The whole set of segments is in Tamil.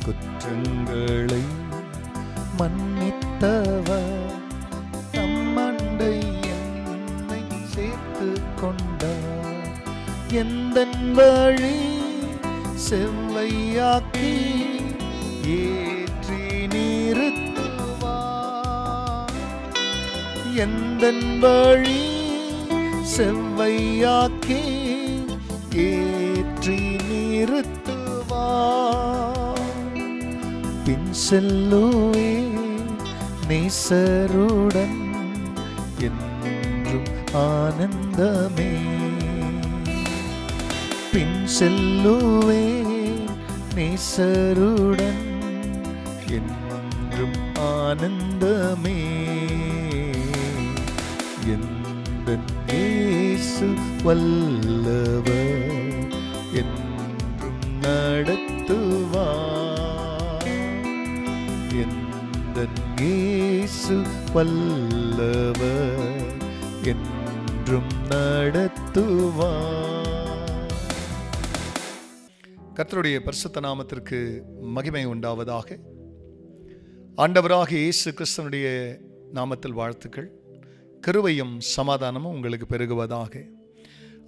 குற்றங்களை மன்னித்தவர், தம்மண்டை என்னை சேர்த்து கொண்டார். எந்தன் வழி செவ்வையாக்கி ஏற்றி நிறுத்துவார். எந்தன் வழி செவ்வையாக்கி ஏற்றி நிறுத்துவார். பின் செல்லுவே நேசருடன் என்றும் ஆனந்தமே. பின் செல்லுவே நேசருடன் என்றும் ஆனந்தமே. எந்தன் இயேசு வல்லவர் என்றும் நடத்துவார். எந்தன் இயேசு வல்லவர் என்றும் நடத்துவார். கர்த்தருடைய பரிசுத்த நாமத்திற்கு மகிமை உண்டாவதாக. ஆண்டவராக இயேசு கிறிஸ்துவினுடைய நாமத்தில் வாழ்த்துக்கள். கிருபையும் சமாதானமும் உங்களுக்கு பெருகுவதாக.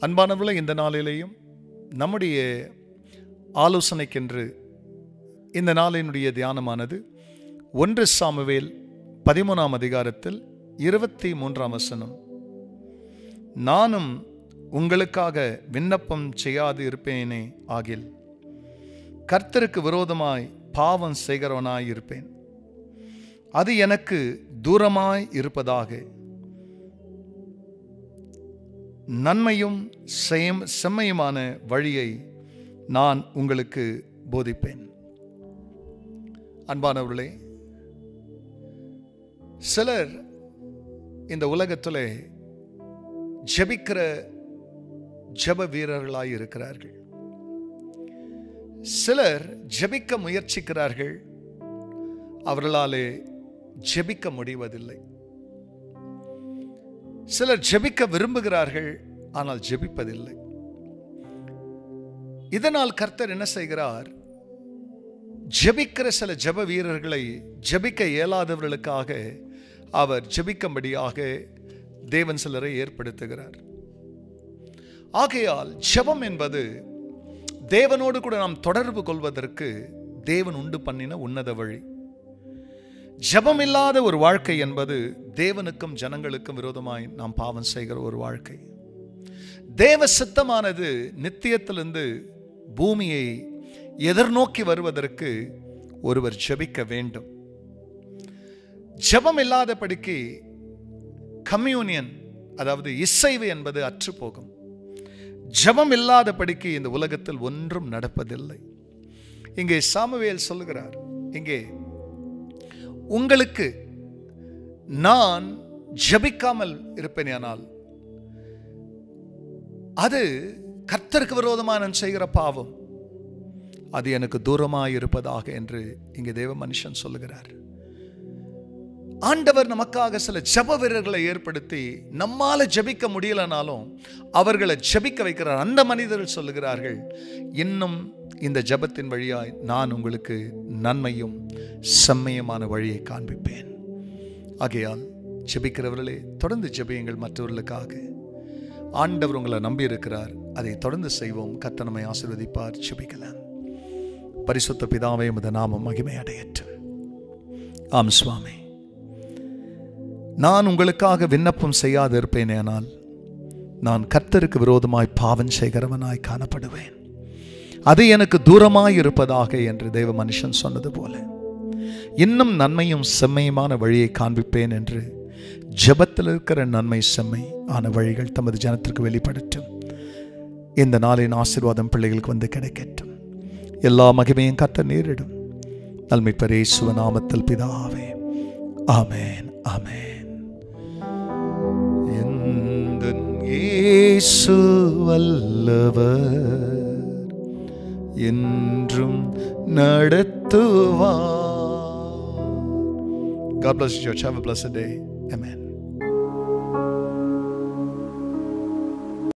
அன்பானவர்களே, இந்த நாளிலேயும் நம்முடைய ஆலோசனைக்கென்று இந்த நாளினுடைய தியானமானது 1 சாமுவேல் 13ஆம் அதிகாரத்தில் 23ஆம் வசனம். நானும் உங்களுக்காக விண்ணப்பம் செய்யாது இருப்பேனே ஆகில் கர்த்தருக்கு விரோதமாய் பாவம் செய்கிறவனாய் இருப்பேன். அது எனக்கு தூரமாய் இருப்பதாக. நன்மையும் செம்மையுமான வழியை நான் உங்களுக்கு போதிப்பேன். அன்பானவர்களே, சிலர் இந்த உலகத்திலே ஜெபிக்கிற ஜெப வீரர்களாய் இருக்கிறார்கள். சிலர் ஜெபிக்க முயற்சிக்கிறார்கள், அவர்களாலே ஜெபிக்க முடிவதில்லை. சிலர் ஜெபிக்க விரும்புகிறார்கள், ஆனால் ஜெபிப்பதில்லை. இதனால் கர்த்தர் என்ன செய்கிறார்? ஜெபிக்கிற சில ஜெப வீரர்களை ஜெபிக்க இயலாதவர்களுக்காக அவர் ஜெபிக்கும்படியாக தேவன் சிலரை ஏற்படுத்துகிறார். ஆகையால் ஜெபம் என்பது தேவனோடு கூட நாம் தொடர்பு கொள்வதற்கு தேவன் உண்டு பண்ணின உன்னத வழி. ஜெபம் இல்லாத ஒரு வாழ்க்கை என்பது தேவனுக்கும் ஜனங்களுக்கும் விரோதமாய் நாம் பாவம் செய்கிற ஒரு வாழ்க்கை. தேவ சித்தமானது நித்தியத்திலிருந்து பூமியை எதிர்நோக்கி வருவதற்கு ஒருவர் ஜெபிக்க வேண்டும். ஜெபம் இல்லாதபடிக்கு கம்யூனியன், அதாவது இசைவு என்பது அற்று போகும். ஜெபம் இல்லாதபடிக்கு இந்த உலகத்தில் ஒன்றும் நடப்பதில்லை. இங்கே சாமுவேல் சொல்லுகிறார், இங்கே உங்களுக்கு நான் ஜெபிக்காமல் இருப்பேனானால் அது கர்த்தருக்கு விரோதமாக நான் செய்கிற பாவம், அது எனக்கு தூரமாய் இருப்பதாக என்று இங்கே தேவ மனுஷன் சொல்லுகிறார். ஆண்டவர் நமக்காக சில ஜெப வீரர்களை ஏற்படுத்தி நம்மால ஜெபிக்க முடியலனாலும் அவர்களை ஜெபிக்க வைக்கிறார். அந்த மனிதர்கள் சொல்லுகிறார்கள், இன்னும் இந்த ஜெபத்தின் வழியாய் நான் உங்களுக்கு நன்மையும் செம்மையுமான வழியை காண்பிப்பேன். ஆகையால் ஜெபிக்கிறவர்களே, தொடர்ந்து ஜெபியுங்கள் மற்றவர்களுக்காக. ஆண்டவர் உங்களை நம்பி இருக்கிறார், அதை தொடர்ந்து செய்வோம். கர்த்தர் நம்மை ஆசீர்வதிப்பார். ஜெபிக்கலாம். பரிசுத்த பிதாவே, உமது நாமம் மகிமை அடையட்டும். ஆம் சுவாமி, நான் உங்களுக்காக விண்ணப்பம் செய்யாது இருப்பேனேனால் நான் கர்த்தருக்கு விரோதமாய் பாவம் செய்கிறவனாய் காணப்படுவேன். அது எனக்கு தூரமாய் இருப்பதாக என்று தேவ மனுஷன் சொன்னது போல இன்னும் நன்மையும் செம்மையுமான வழியை காண்பிப்பேன் என்று ஜெபத்தில் இருக்கிற நன்மை செம்மை ஆன வழிகள் தமது ஜனத்திற்கு வெளிப்படட்டும். இந்த நாளின் ஆசீர்வாதம் பிள்ளைகளுக்கு வந்து கிடைக்கட்டும். எல்லா மகிமையும் கர்த்தர் நேரிடும். நல்மைப்பர் இயேசு நாமத்தில் பிதாவே, ஆமென், ஆமென். எந்தன் இயேசு வல்லவர் என்றும் நடத்துவார். God bless you, church. Have a blessed day. Amen.